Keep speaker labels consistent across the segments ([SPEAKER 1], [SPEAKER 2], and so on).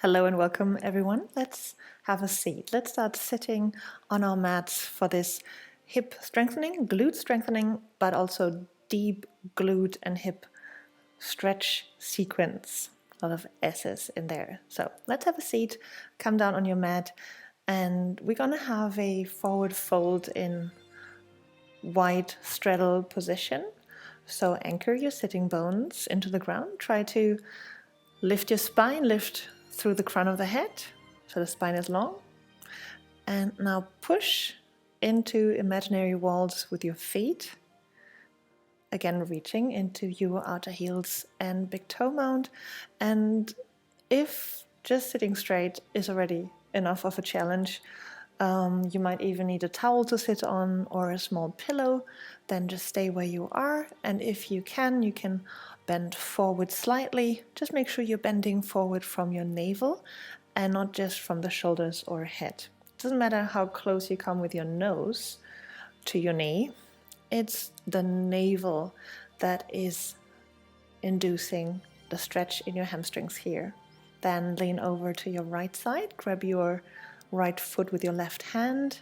[SPEAKER 1] Hello and welcome everyone. Let's have a seat. Let's start sitting on our mats for this hip strengthening, glute strengthening, but also deep glute and hip stretch sequence. A lot of S's in there. So let's have a seat, come down on your mat, and we're gonna have a forward fold in wide straddle position. So anchor your sitting bones into the ground. Try to lift your spine, lift through the crown of the head, so the spine is long. And now push into imaginary walls with your feet. Again, reaching into your outer heels and big toe mount. And if just sitting straight is already enough of a challenge, you might even need a towel to sit on or a small pillow, then just stay where you are. And if you can bend forward slightly. Just make sure you're bending forward from your navel and not just from the shoulders or head. It doesn't matter how close you come with your nose to your knee, it's the navel that is inducing the stretch in your hamstrings here. Then lean over to your right side, grab your right foot with your left hand.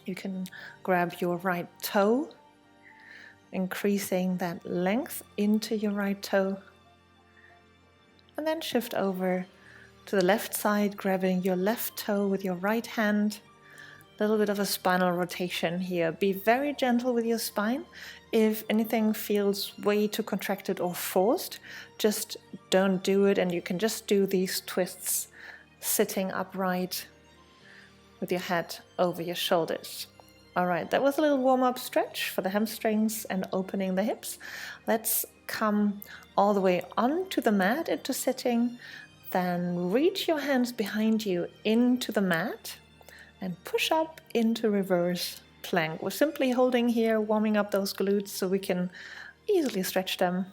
[SPEAKER 1] You can grab your right toe, increasing that length into your right toe. And then shift over to the left side, grabbing your left toe with your right hand. A little bit of a spinal rotation here. Be very gentle with your spine. If anything feels way too contracted or forced, just don't do it, and you can just do these twists sitting upright with your head over your shoulders. All right, that was a little warm-up stretch for the hamstrings and opening the hips. Let's come all the way onto the mat into sitting, then reach your hands behind you into the mat and push up into reverse plank. We're simply holding here, warming up those glutes so we can easily stretch them.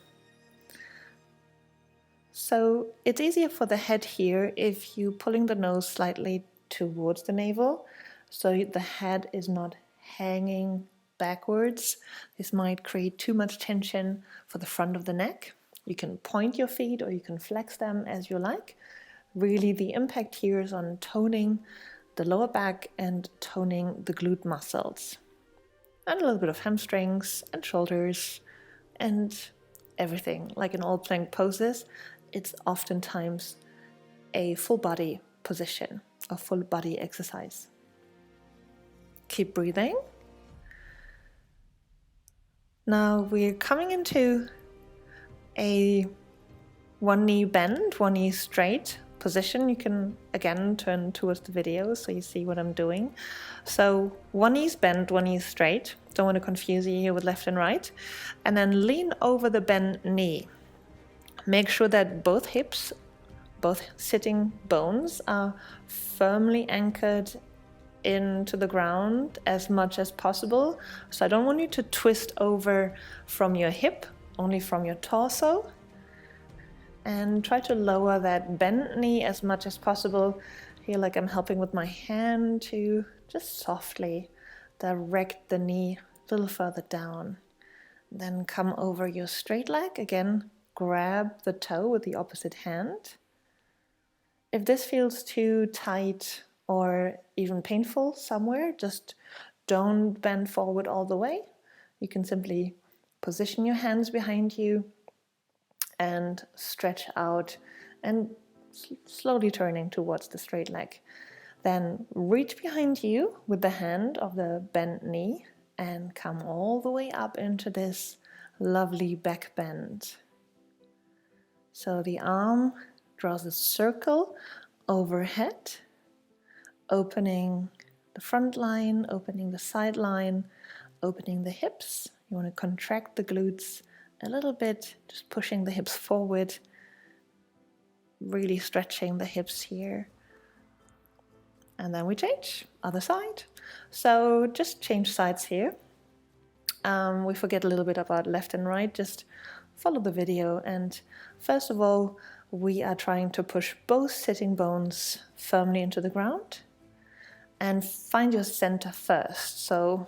[SPEAKER 1] So it's easier for the head here if you're pulling the nose slightly towards the navel, so the head is not hanging backwards. This might create too much tension for the front of the neck. You can point your feet or you can flex them as you like. Really, the impact here is on toning the lower back and toning the glute muscles. And a little bit of hamstrings and shoulders and everything. Like in all plank poses, it's oftentimes a full body position, a full body exercise. Keep breathing. Now we're coming into a one knee bend, one knee straight position. You can again turn towards the video so you see what I'm doing. So one knee's bent, one knee straight. Don't want to confuse you here with left and right. And then lean over the bent knee. Make sure that both hips, both sitting bones are firmly anchored into the ground as much as possible. So I don't want you to twist over from your hip, only from your torso. And try to lower that bent knee as much as possible. Feel like I'm helping with my hand to just softly direct the knee a little further down. Then come over your straight leg. Again, grab the toe with the opposite hand. If this feels too tight or even painful somewhere, just don't bend forward all the way. You can simply position your hands behind you and stretch out and slowly turning towards the straight leg. Then reach behind you with the hand of the bent knee and come all the way up into this lovely back bend. So the arm draws a circle overhead, opening the front line, opening the side line, opening the hips. You want to contract the glutes a little bit, just pushing the hips forward, really stretching the hips here. And then we change, other side. So just change sides here. We forget a little bit about left and right, just follow the video. And first of all, we are trying to push both sitting bones firmly into the ground and find your center first. So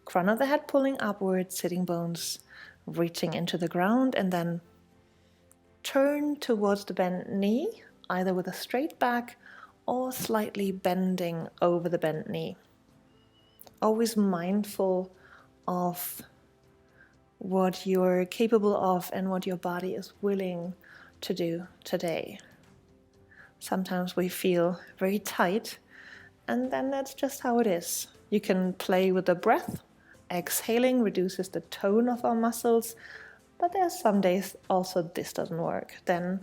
[SPEAKER 1] crown of the head pulling upwards, sitting bones reaching into the ground, and then turn towards the bent knee, either with a straight back or slightly bending over the bent knee. Always mindful of what you're capable of and what your body is willing to do today. Sometimes we feel very tight, and then that's just how it is. You can play with the breath. Exhaling reduces the tone of our muscles, but there's some days also this doesn't work. Then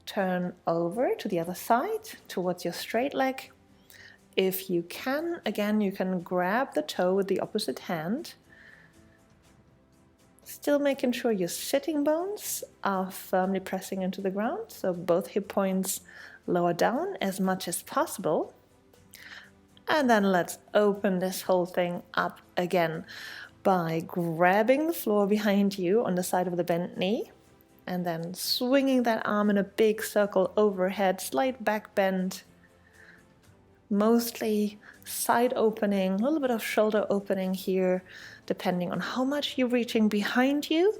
[SPEAKER 1] turn over to the other side towards your straight leg. If you can, again, you can grab the toe with the opposite hand. Still making sure your sitting bones are firmly pressing into the ground, so both hip points lower down as much as possible. And then let's open this whole thing up again by grabbing the floor behind you on the side of the bent knee, and then swinging that arm in a big circle overhead, slight back bend, mostly side opening, a little bit of shoulder opening here, depending on how much you're reaching behind you.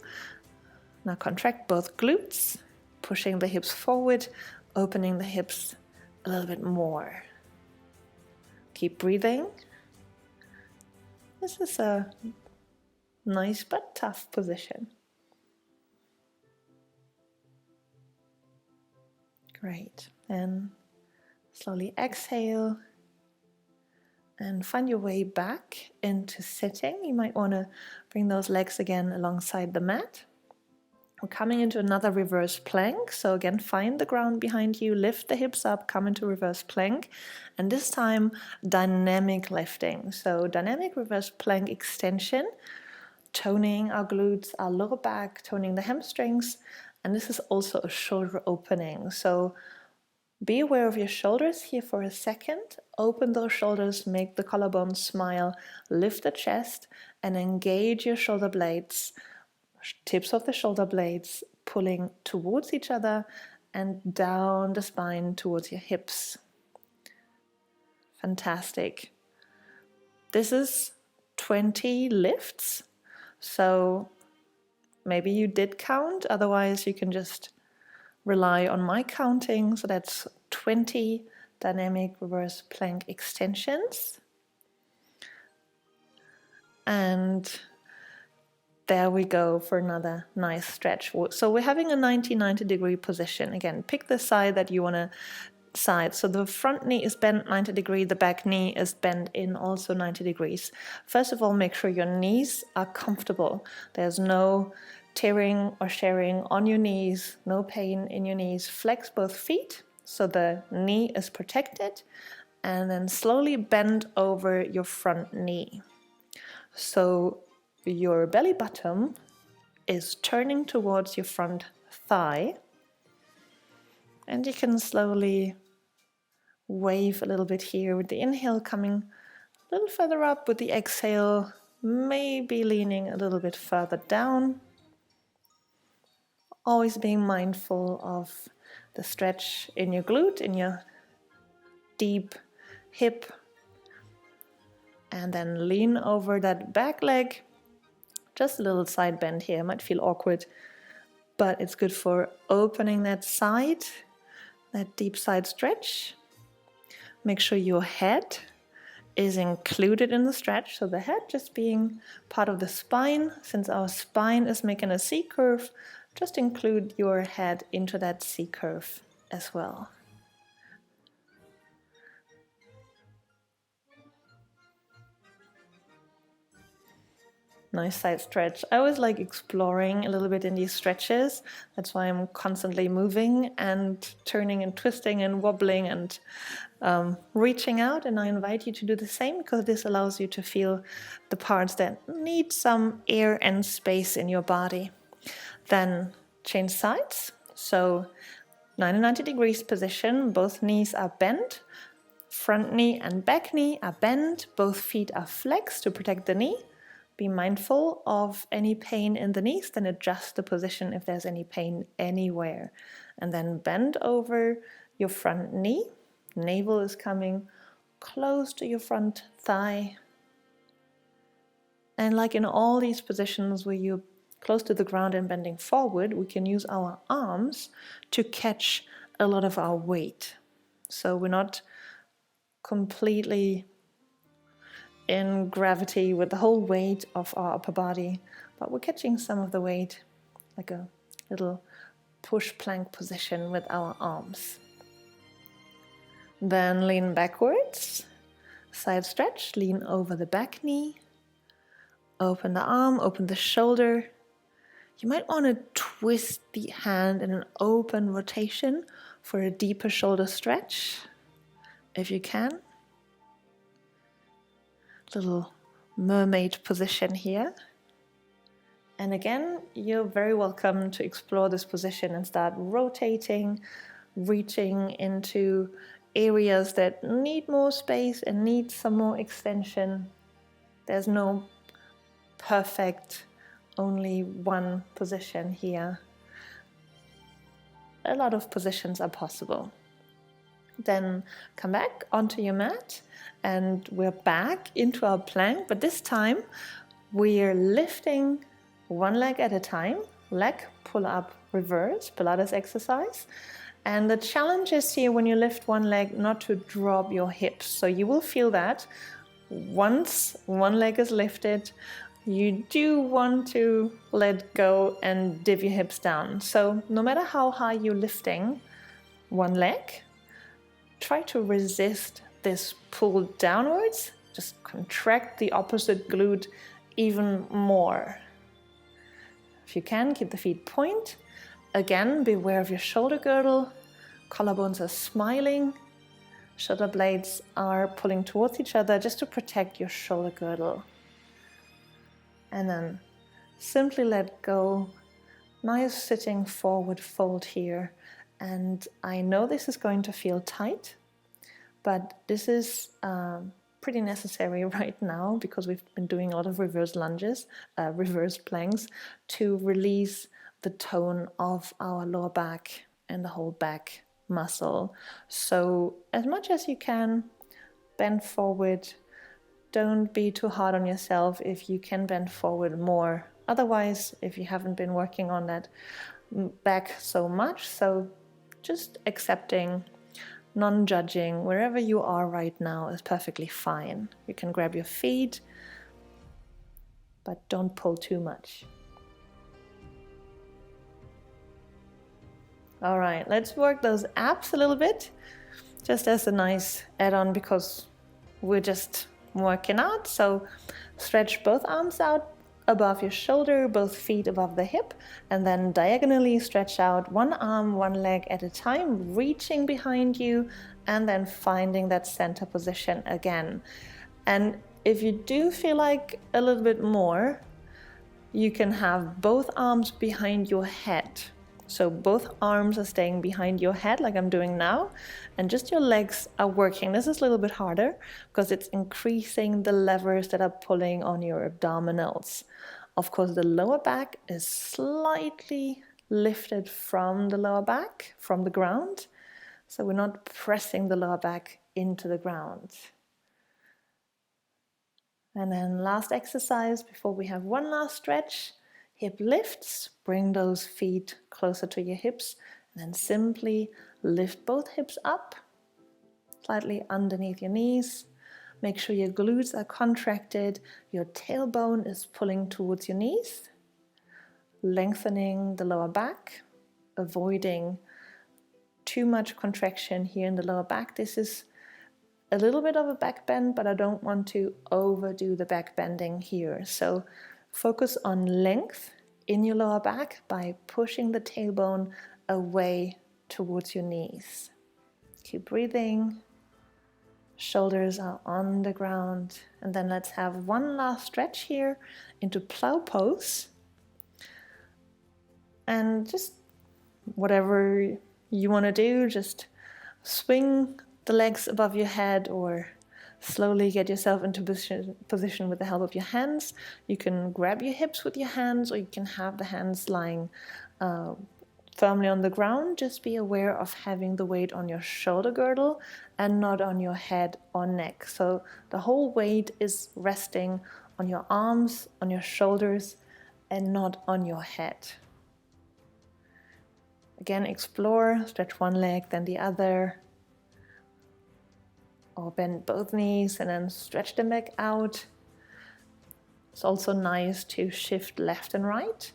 [SPEAKER 1] Now contract both glutes, pushing the hips forward, opening the hips a little bit more. Keep breathing. This is a nice but tough position. Great. And slowly exhale and find your way back into sitting. You might want to bring those legs again alongside the mat. We're coming into another reverse plank. So again, find the ground behind you, lift the hips up, come into reverse plank. And this time, dynamic lifting. So dynamic reverse plank extension, toning our glutes, our lower back, toning the hamstrings. And this is also a shoulder opening. So be aware of your shoulders here for a second. Open those shoulders, make the collarbone smile, lift the chest, and engage your shoulder blades, tips of the shoulder blades pulling towards each other and down the spine towards your hips. Fantastic. This is 20 lifts, so maybe you did count, otherwise you can just rely on my counting. So that's 20 dynamic reverse plank extensions. And there we go for another nice stretch. So we're having a 90 degree position. Again, pick the side that you want to side. So the front knee is bent 90 degrees, the back knee is bent in also 90 degrees. First of all, make sure your knees are comfortable. There's no tearing or sharing on your knees, no pain in your knees. Flex both feet so the knee is protected, and then slowly bend over your front knee. So your belly button is turning towards your front thigh, and you can slowly wave a little bit here with the inhale, coming a little further up, with the exhale maybe leaning a little bit further down. Always being mindful of the stretch in your glute, in your deep hip, and then lean over that back leg. Just a little side bend here, might feel awkward, but it's good for opening that side, that deep side stretch. Make sure your head is included in the stretch, so the head just being part of the spine. Since our spine is making a C curve, just include your head into that C curve as well. Nice side stretch. I always like exploring a little bit in these stretches. That's why I'm constantly moving and turning and twisting and wobbling and reaching out. And I invite you to do the same, because this allows you to feel the parts that need some air and space in your body. Then change sides. So 90 degrees position, both knees are bent. Front knee and back knee are bent. Both feet are flexed to protect the knee. Be mindful of any pain in the knees, then adjust the position if there's any pain anywhere. And then bend over your front knee. Navel is coming close to your front thigh. And like in all these positions where you're close to the ground and bending forward, we can use our arms to catch a lot of our weight. So we're not completely in gravity with the whole weight of our upper body, but we're catching some of the weight, like a little push plank position with our arms. Then lean backwards, side stretch, lean over the back knee, open the arm, open the shoulder. You might want to twist the hand in an open rotation for a deeper shoulder stretch, if you can. Little mermaid position here. And again, you're very welcome to explore this position and start rotating, reaching into areas that need more space and need some more extension. There's no perfect, only one position here. A lot of positions are possible. Then come back onto your mat and we're back into our plank, but this time we're lifting one leg at a time, leg pull up reverse, Pilates exercise. And the challenge is here when you lift one leg not to drop your hips. So you will feel that once one leg is lifted, you do want to let go and dip your hips down. So no matter how high you're lifting one leg, try to resist this pull downwards. Just contract the opposite glute even more. If you can, keep the feet point. Again, beware of your shoulder girdle. Collarbones are smiling. Shoulder blades are pulling towards each other just to protect your shoulder girdle. And then simply let go. Nice sitting forward fold here. And I know this is going to feel tight, but this is pretty necessary right now because we've been doing a lot of reverse lunges, reverse planks to release the tone of our lower back and the whole back muscle. So as much as you can, bend forward. Don't be too hard on yourself if you can bend forward more. Otherwise, if you haven't been working on that back so much, so just accepting, non-judging, wherever you are right now is perfectly fine. You can grab your feet, but don't pull too much. All right, let's work those abs a little bit, just as a nice add-on because we're just working out. So stretch both arms out above your shoulder, both feet above the hip, and then diagonally stretch out one arm, one leg at a time, reaching behind you, and then finding that center position again. And if you do feel like a little bit more, you can have both arms behind your head. So both arms are staying behind your head like I'm doing now, and just your legs are working. This is a little bit harder because it's increasing the levers that are pulling on your abdominals. Of course, the lower back is slightly lifted from the lower back, from the ground. So we're not pressing the lower back into the ground. And then last exercise before we have one last stretch. Hip lifts, bring those feet closer to your hips, and then simply lift both hips up, slightly underneath your knees. Make sure your glutes are contracted, your tailbone is pulling towards your knees, lengthening the lower back, avoiding too much contraction here in the lower back. This is a little bit of a back bend, but I don't want to overdo the back bending here. So focus on length in your lower back by pushing the tailbone away towards your knees. Keep breathing. Shoulders are on the ground. And then let's have one last stretch here into Plow Pose. And just whatever you want to do, just swing the legs above your head or slowly get yourself into position with the help of your hands. You can grab your hips with your hands, or you can have the hands lying firmly on the ground. Just be aware of having the weight on your shoulder girdle and not on your head or neck. So the whole weight is resting on your arms, on your shoulders, and not on your head. Again, explore, stretch one leg, then the other. Or bend both knees and then stretch them back out. It's also nice to shift left and right,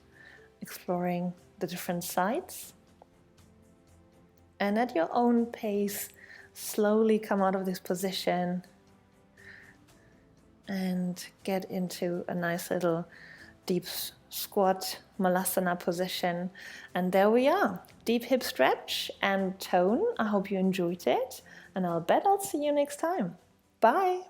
[SPEAKER 1] exploring the different sides. And at your own pace, slowly come out of this position and get into a nice little deep squat malasana position. And there we are, deep hip stretch and tone. I hope you enjoyed it, and I'll bet I'll see you next time. Bye.